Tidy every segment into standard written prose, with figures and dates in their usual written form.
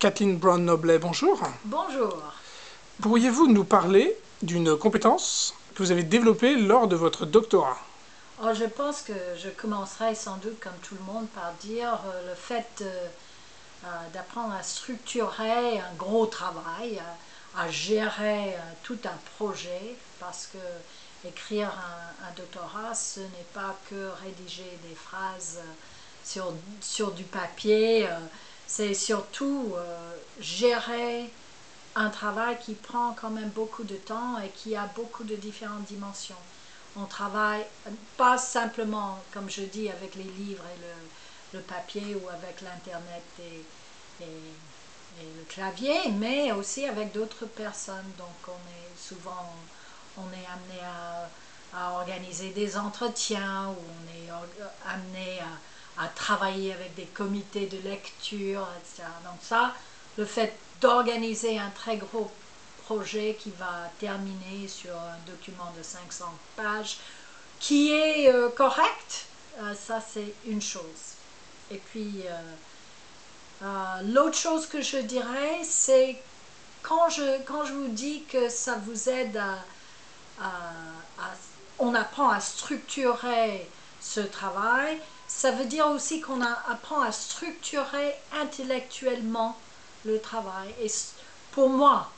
Kathleen Brown-Noblet, bonjour. Bonjour. Pourriez-vous nous parler d'une compétence que vous avez développée lors de votre doctorat? Je pense que je commencerai sans doute comme tout le monde par dire le fait d'apprendre à structurer un gros travail, à gérer tout un projet, parce que écrire un doctorat, ce n'est pas que rédiger des phrases sur du papier, c'est surtout gérer un travail qui prend quand même beaucoup de temps et qui a beaucoup de différentes dimensions. On travaille pas simplement, comme je dis, avec les livres et le papier ou avec l'Internet et le clavier, mais aussi avec d'autres personnes. Donc souvent on est amené à organiser des entretiens, ou on est amené à travailler avec des comités de lecture, etc. Donc ça, le fait d'organiser un très gros projet qui va terminer sur un document de 500 pages, qui est correct, ça c'est une chose. Et puis l'autre chose que je dirais, c'est quand je vous dis que ça vous aide on apprend à structurer ce travail, ça veut dire aussi qu'on apprend à structurer intellectuellement le travail. Et pour moi,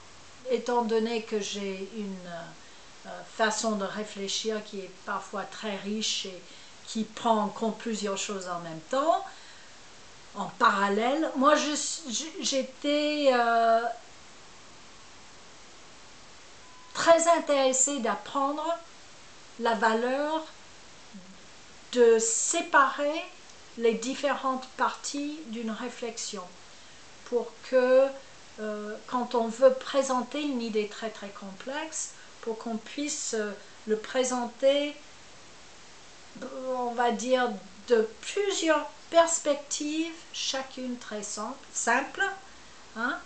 étant donné que j'ai une façon de réfléchir qui est parfois très riche et qui prend en compte plusieurs choses en même temps, en parallèle, moi j'étais très intéressée d'apprendre la valeur de séparer les différentes parties d'une réflexion pour que quand on veut présenter une idée très très complexe, pour qu'on puisse le présenter, on va dire, de plusieurs perspectives, chacune très simple, hein,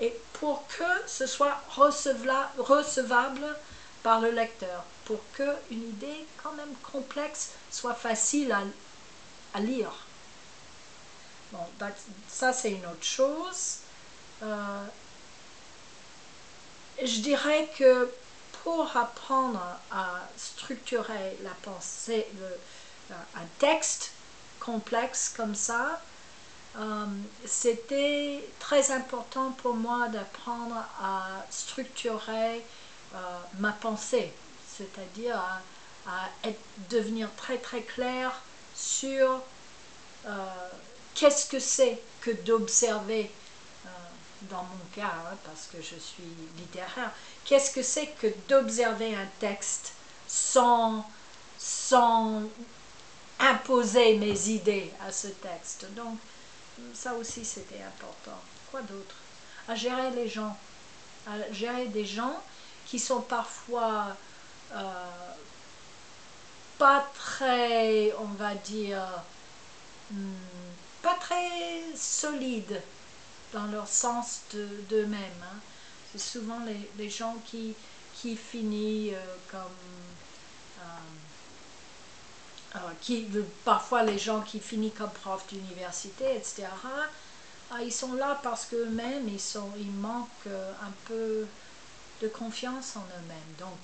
et pour que ce soit recevable par le lecteur, pour qu'une idée quand même complexe soit facile à lire. Bon, ça c'est une autre chose. Je dirais que pour apprendre à structurer la pensée, un texte complexe comme ça, c'était très important pour moi d'apprendre à structurer ma pensée, c'est-à-dire à devenir très très clair sur qu'est-ce que c'est que d'observer, dans mon cas, hein, parce que je suis littéraire, qu'est-ce que c'est que d'observer un texte sans imposer mes idées à ce texte. Donc ça aussi c'était important. Quoi d'autre? À gérer les gens, à gérer des gens qui sont parfois pas très, on va dire, pas très solides dans leur sens d'eux-mêmes. Hein. C'est souvent les gens qui finissent comme parfois les gens qui finissent comme profs d'université, etc. Ils sont là parce qu'eux-mêmes, ils manquent un peu de confiance en eux-mêmes. Donc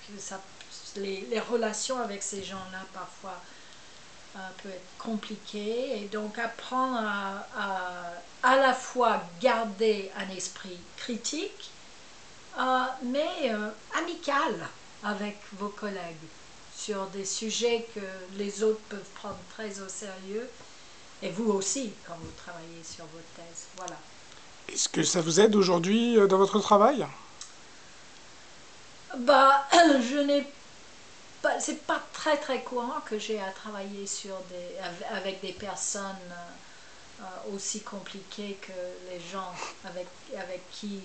les relations avec ces gens-là parfois peut être compliquées. Et donc apprendre à la fois garder un esprit critique, mais amical avec vos collègues sur des sujets que les autres peuvent prendre très au sérieux, et vous aussi quand vous travaillez sur votre thèse. Voilà. Est-ce que ça vous aide aujourd'hui dans votre travail? Je n'ai pas, c'est pas très très courant que j'ai à travailler avec des personnes aussi compliquées que les gens avec qui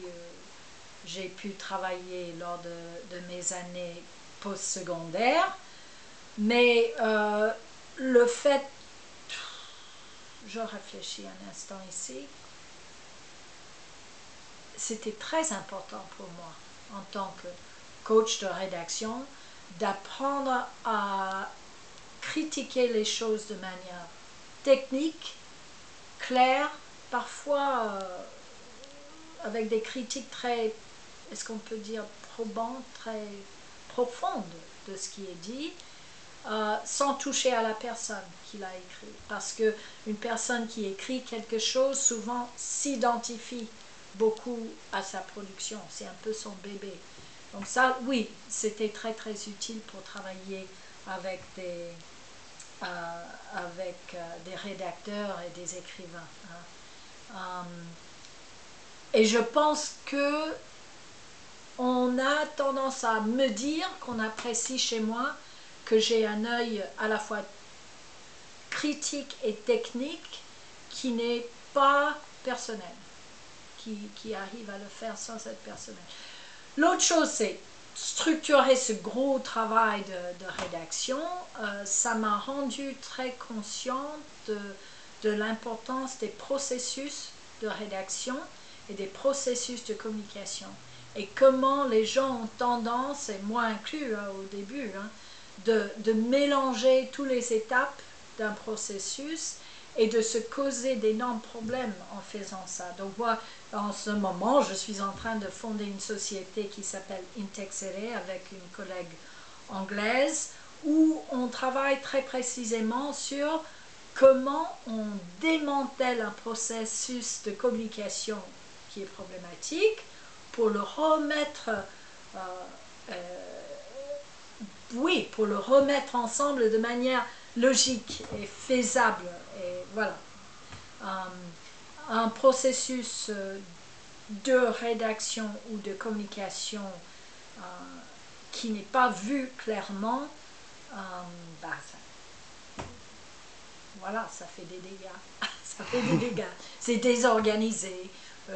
j'ai pu travailler lors de mes années postsecondaires. Mais le fait, je réfléchis un instant ici, c'était très important pour moi en tant que coach de rédaction d'apprendre à critiquer les choses de manière technique, claire, parfois avec des critiques très, est-ce qu'on peut dire, probantes, très profondes de ce qui est dit, sans toucher à la personne qui l'a écrit. Parce qu'une personne qui écrit quelque chose, souvent s'identifie beaucoup à sa production. C'est un peu son bébé. Donc ça, oui, c'était très très utile pour travailler avec des rédacteurs et des écrivains. Et je pense que on a tendance à me dire qu'on apprécie chez moi que j'ai un œil à la fois critique et technique qui n'est pas personnel, qui arrive à le faire sans être personnel. L'autre chose, c'est structurer ce gros travail de rédaction. Ça m'a rendu très consciente de l'importance des processus de rédaction et des processus de communication. Et comment les gens ont tendance, et moi inclus au début, de mélanger toutes les étapes d'un processus et de se causer d'énormes problèmes en faisant ça. Donc moi, en ce moment, je suis en train de fonder une société qui s'appelle Intexere avec une collègue anglaise où on travaille très précisément sur comment on démantèle un processus de communication qui est problématique pour le remettre pour le remettre ensemble de manière logique et faisable. Et voilà. Un processus de rédaction ou de communication qui n'est pas vu clairement, voilà, ça fait des dégâts. Ça fait des dégâts. C'est désorganisé.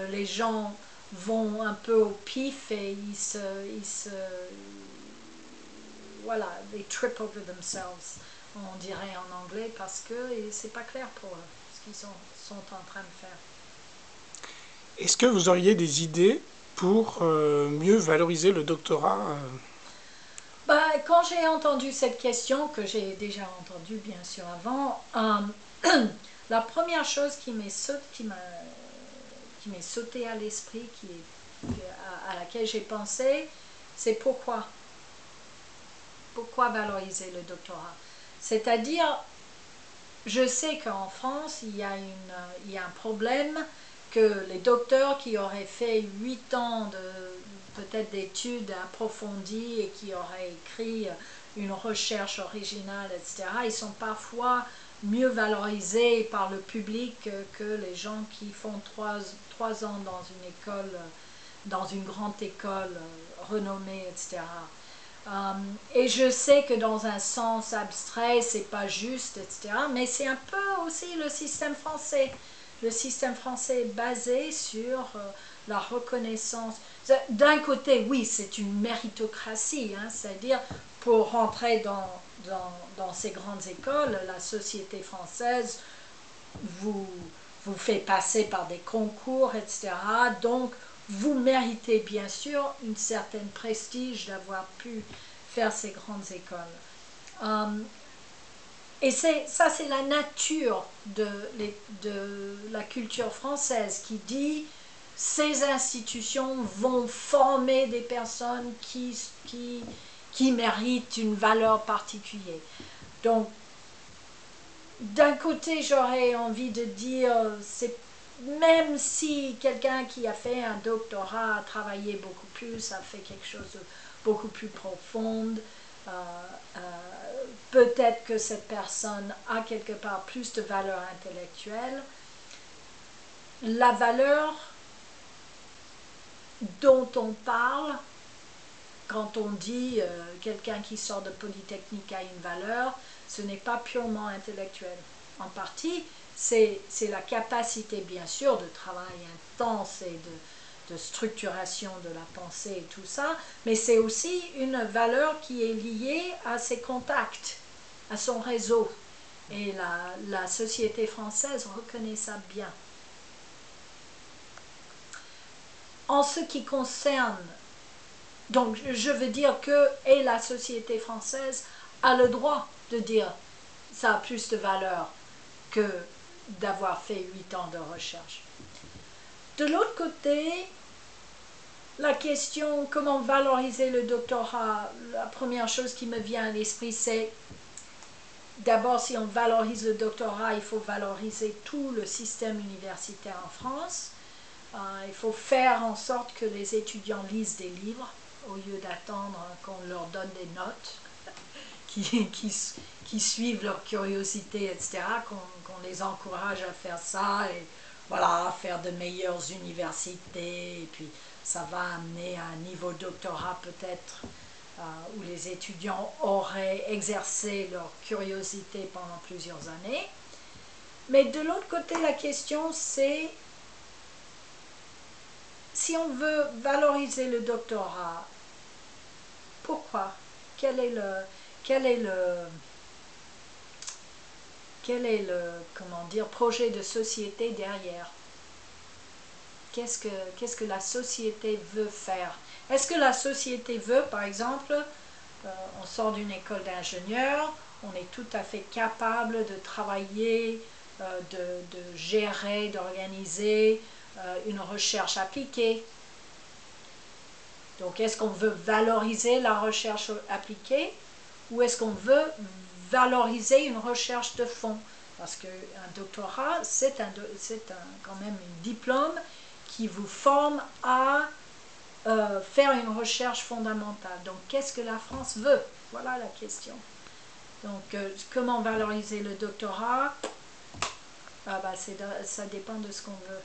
Les gens vont un peu au pif et voilà, they trip over themselves, on dirait en anglais, parce que c'est pas clair pour eux ce qu'ils sont en train de faire. Est-ce que vous auriez des idées pour mieux valoriser le doctorat Quand j'ai entendu cette question, que j'ai déjà entendue bien sûr avant, la première chose qui m'est sautée à l'esprit, à laquelle j'ai pensé, c'est pourquoi valoriser le doctorat. C'est-à-dire, je sais qu'en France, il y a un problème que les docteurs qui auraient fait 8 ans peut-être d'études approfondies et qui auraient écrit une recherche originale, etc., ils sont parfois mieux valorisés par le public que les gens qui font 3 ans dans une école, dans une grande école renommée, etc. Et je sais que dans un sens abstrait, c'est pas juste, etc. Mais c'est un peu aussi le système français. Le système français est basé sur la reconnaissance. D'un côté, oui, c'est une méritocratie, c'est-à-dire pour rentrer dans ces grandes écoles, la société française vous fait passer par des concours, etc. Donc, vous méritez bien sûr une certaine prestige d'avoir pu faire ces grandes écoles. Et ça, c'est la nature de la culture française qui dit ces institutions vont former des personnes qui méritent une valeur particulière. Donc, d'un côté, j'aurais envie de dire, même si quelqu'un qui a fait un doctorat a travaillé beaucoup plus, a fait quelque chose de beaucoup plus profond, peut-être que cette personne a quelque part plus de valeur intellectuelle. La valeur dont on parle, quand on dit quelqu'un qui sort de Polytechnique a une valeur, ce n'est pas purement intellectuel. En partie, c'est la capacité, bien sûr, de travail intense et de structuration de la pensée et tout ça, mais c'est aussi une valeur qui est liée à ses contacts, à son réseau. Et la société française reconnaît ça bien. En ce qui concerne, donc je veux dire que et la société française a le droit de dire ça a plus de valeur que d'avoir fait 8 ans de recherche. De l'autre côté, la question comment valoriser le doctorat, la première chose qui me vient à l'esprit, c'est d'abord, si on valorise le doctorat, il faut valoriser tout le système universitaire en France. Il faut faire en sorte que les étudiants lisent des livres au lieu d'attendre qu'on leur donne des notes qui suivent leur curiosité, etc., qu'on les encourage à faire ça et voilà, à faire de meilleures universités. Et puis ça va amener à un niveau doctorat peut-être où les étudiants auraient exercé leur curiosité pendant plusieurs années. Mais de l'autre côté, la question c'est si on veut valoriser le doctorat, pourquoi? Quel est le comment dire, projet de société derrière? Qu'est-ce que la société veut faire? Est-ce que la société veut, par exemple, on sort d'une école d'ingénieur, on est tout à fait capable de travailler, de gérer, d'organiser une recherche appliquée. Donc, est-ce qu'on veut valoriser la recherche appliquée ou est-ce qu'on veut valoriser une recherche de fond? Parce qu'un doctorat, c'est quand même un diplôme qui vous forme à faire une recherche fondamentale. Donc, qu'est-ce que la France veut? Voilà la question. Donc, comment valoriser le doctorat? Ça dépend de ce qu'on veut.